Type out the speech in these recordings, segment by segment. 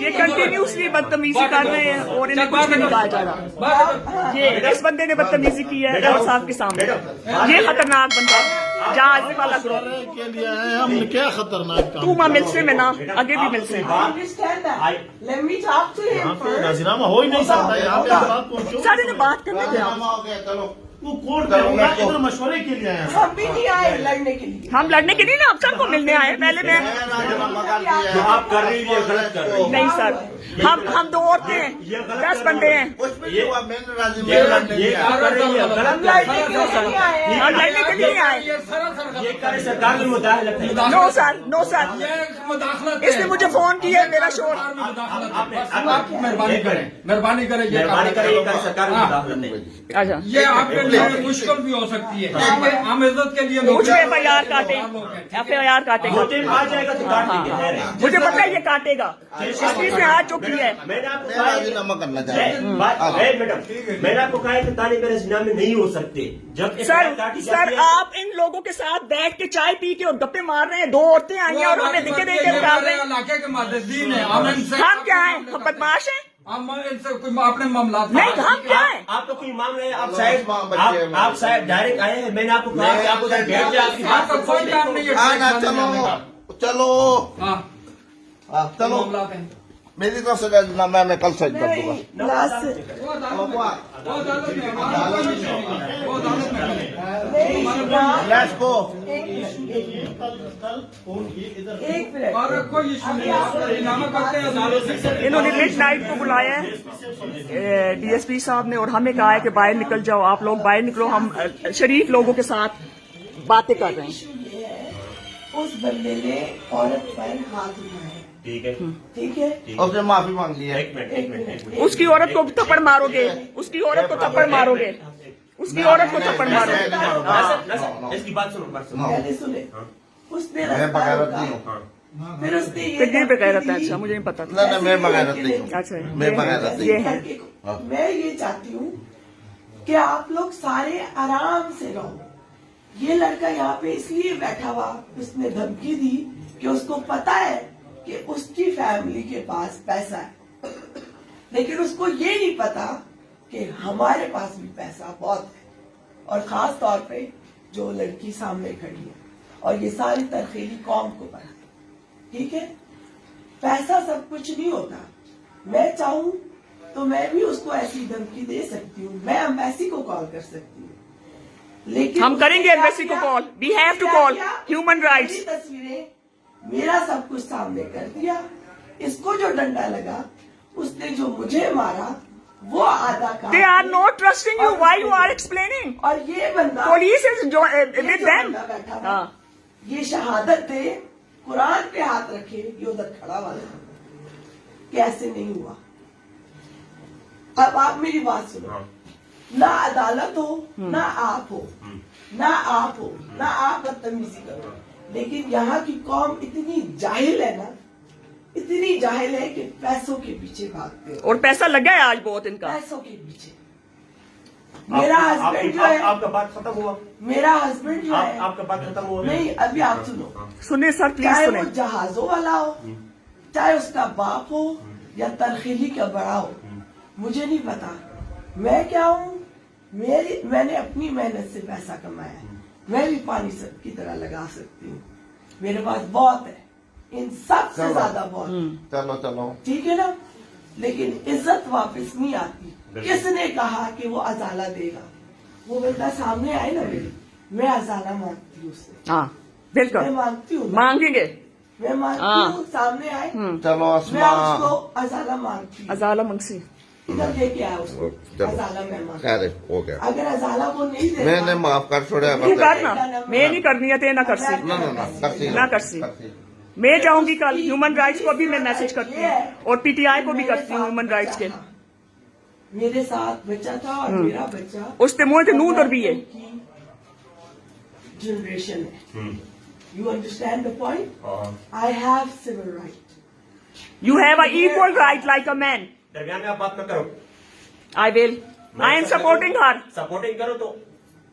ये कंटिन्यूसली बदतमीजी कर रहे हैं और इन्हें कुछ नहीं कहा जा रहा। ये इस बंदे ने बदतमीजी की है और साहब के सामने। ये खतरनाक बंदा जहाज वाला ग्रुप के लिए आए हम क्या खतरनाक काम। तू मां मिलसे में ना आगे भी मिलसे राजीनामा हो ही नहीं सकता यहाँ पे बात पहुँचो। सारे ने बात करने दे आप। चलो वो कोर्ट करूंगा इधर मशवरे के लिए आए। हम भी नहीं आए लड़ने के लिए। हम लड़ने के लिए ना अफसर को मिलने आए। पहले मैं आप कर रही है गलत कर रही है। नहीं सर हम 2 औरतें हैं 10 बंदे हैं। हम लड़ने के लिए आए। सरकार में मुदाखलत है। नो सर इसने मुझे फोन किया मेरा शोर। मेहरबानी करें सरकार में मुदाखलत नहीं। अच्छा ये आपके लिए मुश्किल भी हो सकती है। हम इज्जत के लिए मुझे FIR काटे FIR काटेगा। आ जाएगा तो काट देंगे। मुझे पता है ये काटेगा। इस चीज में हाथ चुकी है। मैंने आपको मैंने आपको कहा है कि तालिब राजीनामे में नहीं हो सकते। जब सर आप इन लोगों के साथ बैठ के चाय पी के और गप्पे मार रहे हैं। 2 औरतें आई हैं और हमें दिखे देखे डाल रहे हैं। इलाके के मुअज्जिन हैं। हम क्या है हम बदमाश हैं। हम इनसे कोई अपने मामला नहीं हम क्या है। आपका कोई मामला है। आप शायद डायरेक्ट आए हैं। मैंने आपको कहा कि आपको बैठ के आपकी बात आपका कोई काम नहीं है। चलो मेरी तरफ से राजीनामा मैं कल सही कर दूंगा। Let's go. एक मिनट और कोई इशू नहीं है। राजीनामा करते हैं। इन्होंने मिड नाइट को बुलाया है DSP साहब ने और हमें कहा है कि बाहर निकल जाओ। आप लोग बाहर निकलो। हम शरीफ लोगों के साथ बातें कर रहे हैं। इशू ये है उस बंदे ने औरत पर हाथ उठाया। ठीक है ठीक है उसने माफी मांग ली है। एक मिनट उसकी औरत को थप्पड़ मारोगे। उसकी औरत को थप्पड़ मारोगे। उसकी औरत को थप्पड़ मारोगे। इसकी बात सुनो पहले सुने उसने मैं रास्ता बगैरत रोका। नहीं हूँ। फिर उसने ये कितने पे कह रहा था। अच्छा मुझे नहीं पता था। नहीं मैं बगैरत नहीं हूँ। अच्छा मैं बगैरत नहीं ये हूँ। है। मैं ये चाहती हूँ कि आप लोग सारे आराम से रहो। ये लड़का यहाँ पे इसलिए बैठा हुआ उसने धमकी दी कि उसको पता है कि उसकी फैमिली के पास पैसा है, लेकिन उसको ये नहीं पता कि हमारे पास भी पैसा बहुत है और खास तौर पे जो लड़की सामने खड़ी है और ये सारी तरफेली कौम को पता है। ठीक है पैसा सब कुछ नहीं होता। मैं चाहूँ तो मैं भी उसको ऐसी धमकी दे सकती हूँ। मैं एम्बेसी को कॉल कर सकती हूँ। लेकिन हम करेंगे एम्बेसी को call. We have to call human rights. मेरी तस्वीरें मेरा सब कुछ सामने कर दिया। इसको जो डंडा लगा उसने जो मुझे मारा वो आधा का। They are not trusting you. Why you are explaining? और ये बंदा Police is with them. बैठा था हाँ। ये शहादत दे कुरान पे हाथ रखे ये उधर खड़ा वाला कैसे नहीं हुआ। अब आप मेरी बात सुनो। ना अदालत हो ना आप हो ना आप बदतमीजी करो। लेकिन यहाँ की कौम इतनी जाहिल है ना इतनी जाहिल है कि पैसों के पीछे भागते हो। और पैसा लगा है आज बहुत इनका। पैसों के पीछे मेरा हस्बैंड जो है आपका बात खत्म हुआ। मेरा हस्बैंड जो है आपका बात खत्म हुआ नहीं अभी आप सुनो। सुने सर प्लीज चाहे सुने। वो जहाजों वाला हो चाहे उसका बाप हो या तरखीली का बड़ा हो मुझे नहीं पता। मैं क्या हूँ मैंने अपनी मेहनत से पैसा कमाया है। मैं भी पानी की तरह लगा सकती हूँ। मेरे पास बहुत है इन सब से ज्यादा बहुत। चलो चलो ठीक है ना। लेकिन इज्जत वापस नहीं आती। किसने कहा कि वो अजाला देगा। वो बंदा सामने आए ना मेरी मैं अजाला मांगती हूँ उससे। हाँ मैं बिल्कुल मांगती हूँ मांगेंगे। मैं मांगती हूँ सामने आए चलो मैं अस्मा उसको अजाला मांगती हूँ। अजाला मंगसी। इधर लेके आया उसको चलो। अजाला मैं मांगती खैर हो गया। हूँ। अगर अजाला वो नहीं दे मैंने माफ कर छोड़ा। तू करना मैं नहीं करनी है ते ना करसी ना करसी। मैं जाऊंगी कल ह्यूमन राइट्स को भी मैं मैसेज करती हूँ और PTI को भी करती हूँ ह्यूमन राइट्स के। मेरे साथ बच्चा था और मेरा बच्चा उसते मुंह ते नूर भी है। जनरेशन है। You understand the point. I have civil right. You have an equal right like a man. दरमियान में आप बात न करो। I will. I am supporting her. Supporting करो तो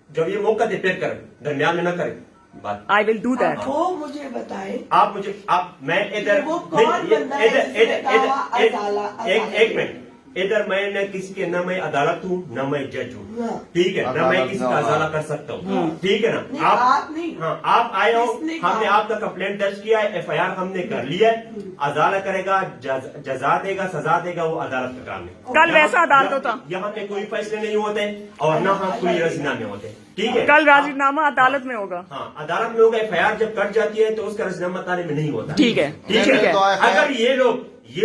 जब ये मौका दे फिर करें। दरमियान में न करें। बात आई विल डू दैट। वो मुझे बताए आप मुझे मैं इधर वो कौन बंदा है जिसने कहा एक मिनट, इधर मैं न किसी के, न मैं अदालत हूँ न मैं जज हूँ, हाँ। ठीक है, न मैं किसी का अजाला कर सकता हूँ, ठीक है नहीं, ना। आप नहीं। हाँ, आप आए हो, किसने हमने कहा? आपका कंप्लेंट दर्ज किया है, FIR हमने कर लिया है, अदालत करेगा, जजा देगा, सजा देगा, वो अदालत का काम है। कल वैसा अदालत होता। यहाँ पे कोई फैसले नहीं होते और न कोई रजीनामे होते, ठीक है। कल राजीनामा अदालत में होगा। हाँ, अदालत में होगा, FIR जब कट जाती है तो उसका रजीनामा ताने में नहीं होता। ठीक है, ठीक है। अगर ये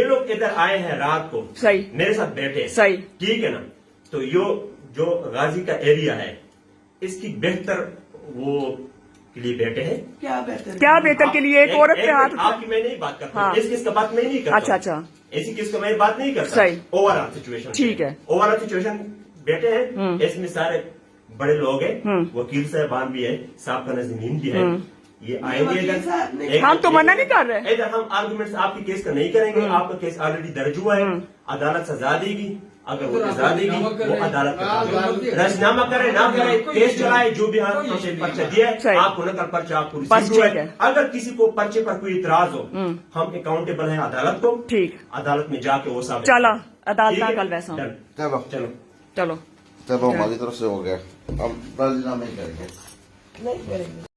लोग इधर आए हैं रात को, सही, मेरे साथ बैठे, सही, ठीक है ना, तो जो गाजी का एरिया है, इसकी बेहतर वो के लिए बैठे हैं। क्या बेहतर? क्या बेहतर के लिए? एक औरत पे हाथ आपकी मैं नहीं बात करता, हाँ। इस किस का बात मैं नहीं करता। अच्छा, अच्छा, ऐसी किस का मैं बात नहीं करता। सही। ओवरऑल सिचुएशन, ठीक है। ओवरऑल सिचुएशन बैठे हैं, इसमें सारे बड़े लोग हैं, वकील साहबान भी है, साहब का नज़ीमीन भी है, ये आएंगे इधर। हम तो मना नहीं कर रहे। इधर हम आर्गुमेंट्स आपके केस का नहीं करेंगे, आपका केस ऑलरेडी दर्ज हुआ है, अदालत सजा देगी, अगर वो सजा देगी वो अदालत का काम है। राजीनामा करे ना करे, केस चलाए, जो भी हमसे पर्चा दिया है, आपको नकल पर्चा आपको रिसीव हुआ है। अगर किसी को पर्चे पर कोई इतराज हो, हम अकाउंटेबल हैं अदालत को, ठीक, अदालत में जाके वो साबित चला अदालत कल वैसा। चलो चलो चलो, हमारी तरफ से हो गया, अब राजीनामा नहीं करेंगे। नहीं करेंगे।